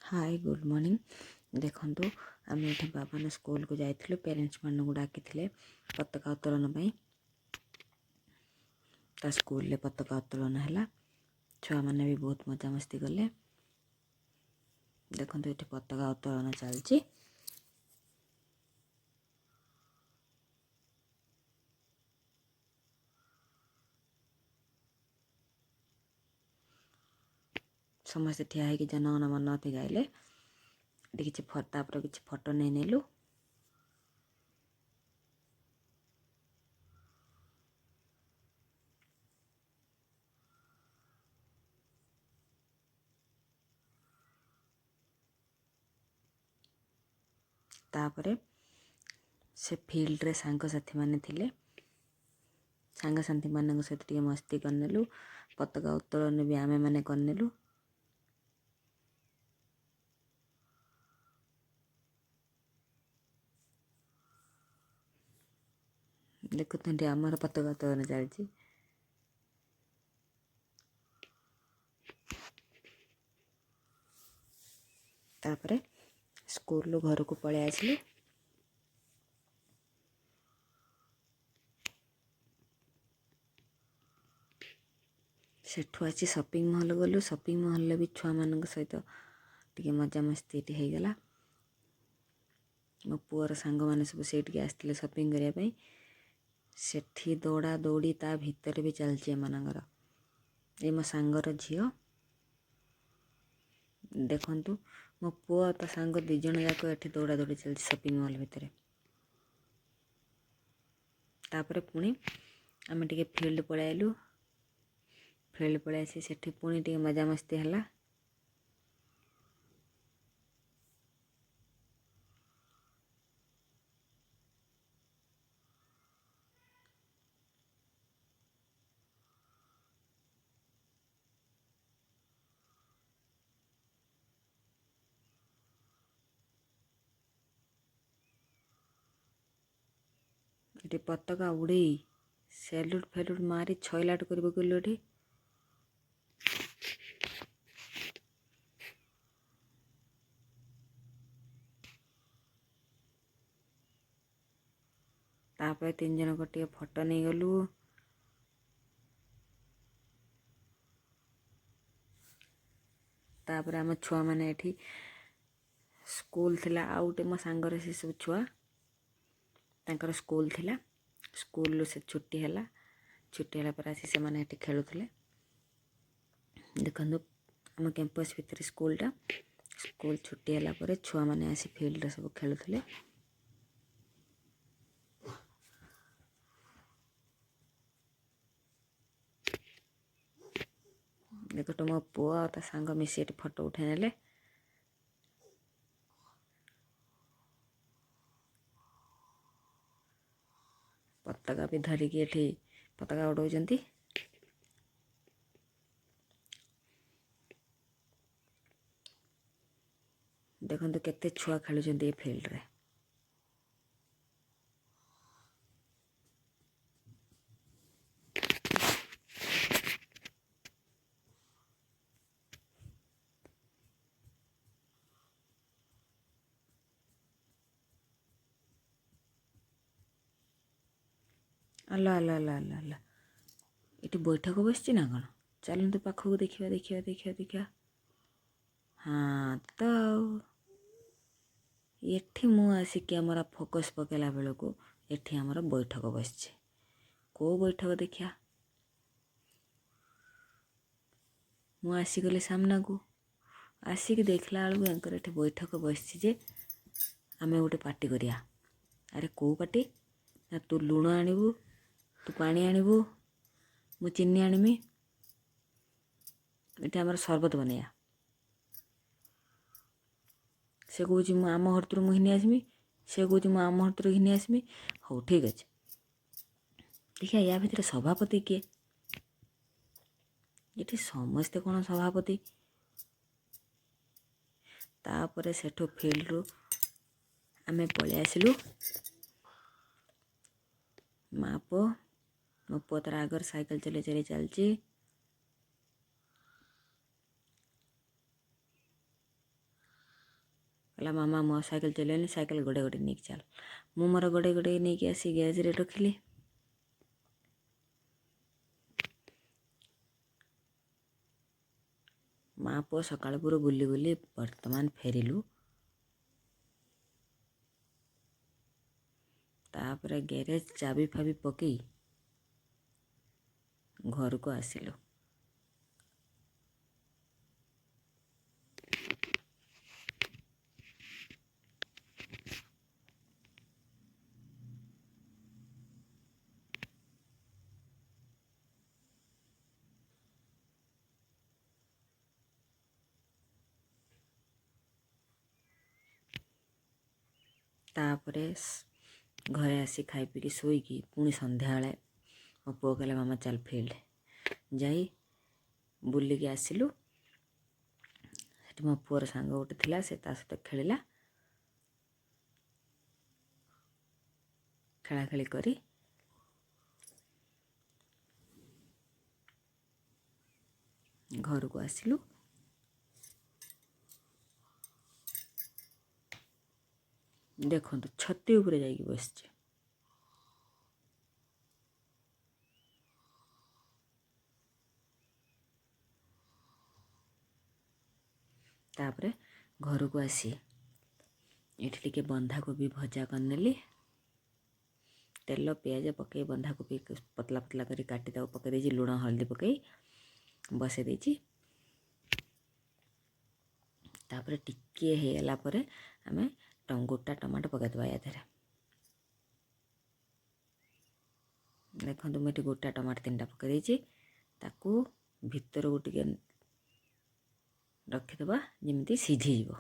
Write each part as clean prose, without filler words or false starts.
Hi good morning. देखो आम ये बाबा स्कूल को जाइलु पेरेन्ट्स मान को डाकी पताका उत्तोलन स्कूल पताका उत्तोलन है। छुआ मैंने भी बहुत मजा मस्ती कले। देखो ये पताका उत्तोलन चलती। समस्ते ठिया है कि जनगण मन अति गाइले किसी फोटो नहीं नेलु। तापरे से फील्ड रे सांग साथी माने थिले। सांग साथी मान सहित मस्ती करनेलु। पताका उत्तोलन भी आमे माने करनेलु। देखुते आमर पताका उत्तोलन चलती। तापरे स्कूल घर को पळे आसिलु। सेठू आसी शॉपिंग मॉल गलु। शॉपिंग मॉल भी छुआ मान सहित टी मजा मस्ती हो गला। मो पुअर सांग मैंने सब से आसते शॉपिंग करने सेठी दौड़ा दौड़ी ता भीतर भी चलती एमनगर। ये मो सांगर झील देखु मो पुआ ता सांग दिज जाक ये दौड़ा दौड़ी चलती शॉपिंग मॉल भितर। तापर पुणी आम टे फील्ड पळै आइलु। फील्ड पळै आसी सेठी पुणी टे मजा मस्ती है। ये पताका उड़े सैल्यूट फैल्यूट मारी छयलाट कर गलु। तापर 3 जन को टे फोटो नहीं गलु। तापर आम छुआ मैंने ये स्कूल थिला आउटे मो सांगर से सब छुआ तांकर स्कूल थिला। स्कूल से छुट्टी है। छुट्टी है पर आसी से मैंने खेलुले। देखो आम कैंपस भितर स्कूलटा स्कूल छुट्टी है छुआ मैंने आसी फील्ड सब खेलुले। देखो तो मो पुआ ता सांग मिसी फोटो उठे नेले। पताका भी धरिकी ये पताका उड़ाउछंती। देखो केते छुआ खेलुछंती ये फील्ड रे। अल्ला अल्ला अल्ला अल्ला अल्ला ये बैठक बसची ना कौन। चलते पाखक देखा देखा देखा देखा। हाँ तो ये मुसिक आमर फोकस पकेला बेल को ये आमर बैठक बसचे। को बैठक देखा मु आसीगली सामना को आसिक देखला बेलू ये बैठक बसचे आमे गोटे पार्टी करिया। अरे को पार्टी ना तू लुण आणबू तू पानी आणबू मु चीनी आणमी ये आमर सरबत बनैया। से कौच मु आम हरतर मु घिनी आसमी से कौच मु आम हरतर घिनी आसमी। हो ठीक अच्छे देखिए या भितर सभापति किए ये समस्ते कौन सभापति। तापर सेठो फील्ड रु आमे पळे आसिलु। माँ पुओ मो पुओ तार आगर साइकिल चले चली चलची। कहला मामा मो साइकेल चलेनि साइकेल गोड़े गोड़े नहीं चल मु मोर गोड़े गोड़े नहीं कि आसी गैज रे रखिली माँ पुओ सकाळ पुरो बुली बुली वर्तमान फेरिलु तापर गैरेज चाबी फाबी पकई घर को आसिलु तापर घरे आसी खाई पी शोईकी पुणी संध्या मो पुओ कहला मामा चल फील्ड जाई बुलिकी आसिलु मो पुअर सांग गोटे थिला से ता सहित खेलिला खेला खेली करी घर को आसिलु देखो छती उपरे जाइकी बसचे तापर घर को आसी एठी टिके बंधाकोबी भजा करनेली तेल पियाज पकई बंधाकोबी पतला पतला करी काटी पकई देछि लुण हल्दी पकई बसे देछि तापर टिके हेला परे आमे गोटा टमाटो पकईदबा या देहरे देखो मुझे गोटा टमाटो 3टा पकई देछि ताकू भीतर को टिके रखिदबा जेमती सीझी जीवो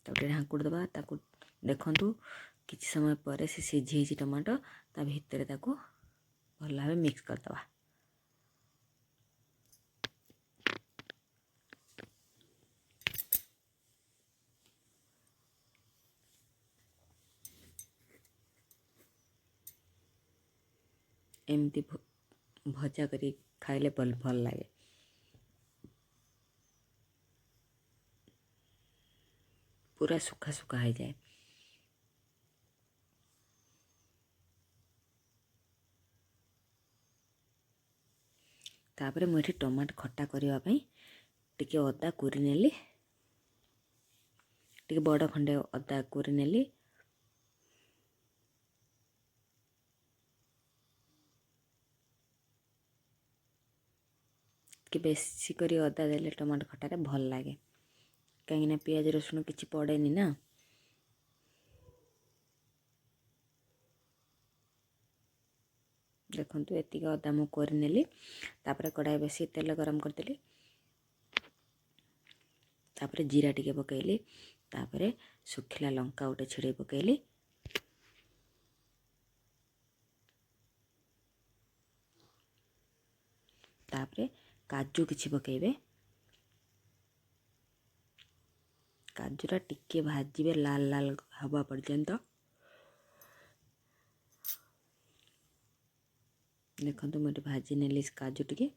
तापर ढांकुड़ दबा ताकू देखंतु किछि समय पर से सीझी टमाटो ता भीतर ताकू भल भाव मिक्स करदबा एमती भजा करी खाइले भल लगे पूरा सुखा सुखा हो जाए तापर मुझे टमाटो खट्टा करने टिके अदा कोरी नेली टिके बड़ खंडे अदा कोरी नेली कि बेसी करी अदा देले टमाटो खट्टारे भल लगे कहीं पियाज रसुण किछि पड़ेनी ना देखंतु एतिक अदा मु कोरी नेली तापर कड़ाई बेसी तेल गरम करदेली तापर जीरा टिके पकईली तापर सुखिला लंका गोटे छिड़े पकईली तापर काजू किछि पकईबे काजूरा टिके भाजीबे लाल लाल हवा पर्यंत देखो मुझे भाजी नेली काजू टिके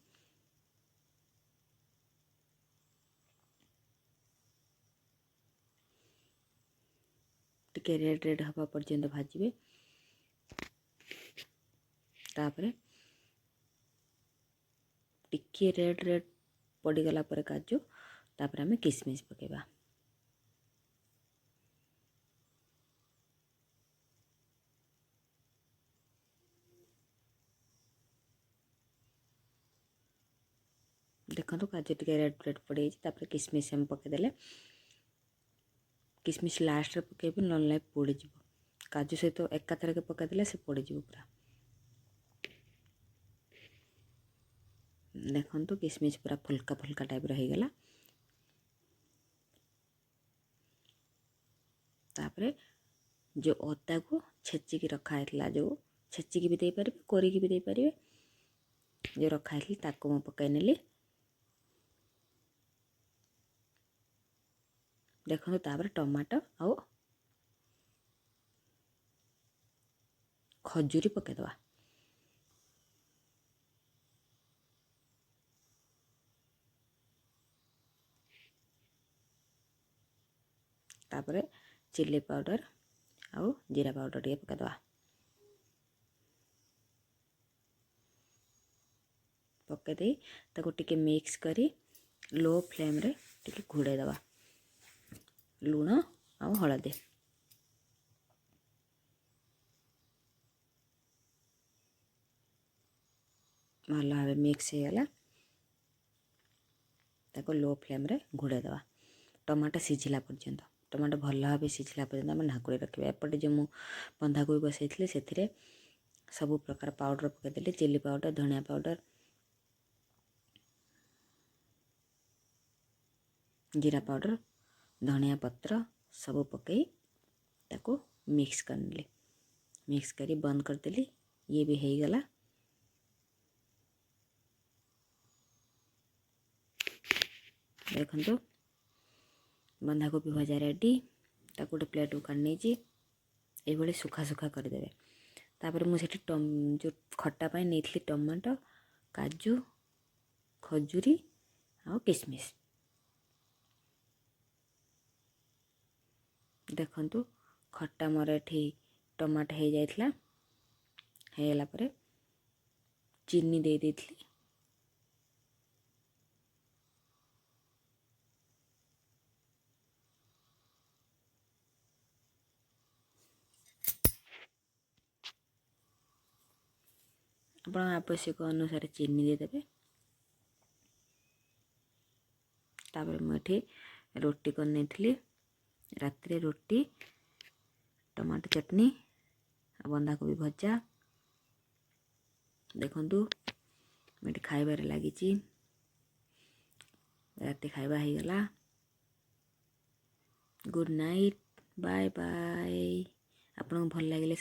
टिके रेड रेड हवा पर्यंत भाजीबे तापर टिके रेड रेड पड़गला पर काजू तापर आमे किसमिस पकेबा देखो काजू टिके रेड रेड पड़ तापर किसमिस हम पकईदेले किसमिस लास्ट रे पकेबे नल्ला पोड़ जीवो काजू सहित एकाथर के पकईदेले से पोड़ जीवो पूरा देखो किसमिस पूरा फुल्का फुल्का टाइप रही गला तापर जो अदा को छेचिकी रखा है जो छेचिकी भी दे पारे कोरिकी भी दे पारे जो रखा है ताको मु पकई नेली देखो तापर टमाटो आउ खजूरी पकईदबा तापर चिल्ली पाउडर आउ जीरा पाउडर टे पकईदे पकईदे ताको टिके मिक्स करी लो फ्लेम रे टिके घोड़े दबा लूण आउ हलदी भल भाव मिक्स हो गला ताको लो फ्लेम रे घोड़े दबा टमाटो सिझिला पर्यंत टमाटो भल भाव सिझिला पर्यंत आम ढाकुड़ी रखा एपटे जो मुझे बंधाकोबी बसई से सब प्रकार पाउडर पकईदेली चिल्ली पाउडर धनिया पाउडर जीरा पाउडर धनिया पत्र सब पकई ताको मिक्स करनेली मिक्स करी बंद करदेली ये भी हो गला देखो बंधाकोबी भजा रेडी ताको गोटे प्लेट को काढ़ी ये सुखा सुखा करदेवे तापर मुझे जो खट्टा पाई नहीं टमाटो काजू खजूरी आ किशमिश देखंतु खट्टा मोर एठी टमाटो हो जाइथिला हेला परे चीनी दे देथिली आपण आवश्यक अनुसार चीनी दे देबे तापर मुझे रोटी कर नहीं रात रोटी टमाटो चटनी बंधाकोबी भजा देखंतु मैं खाइबार लगी रात खाइबा हो गला गुड नाइट बाय बाय आपन भल लगे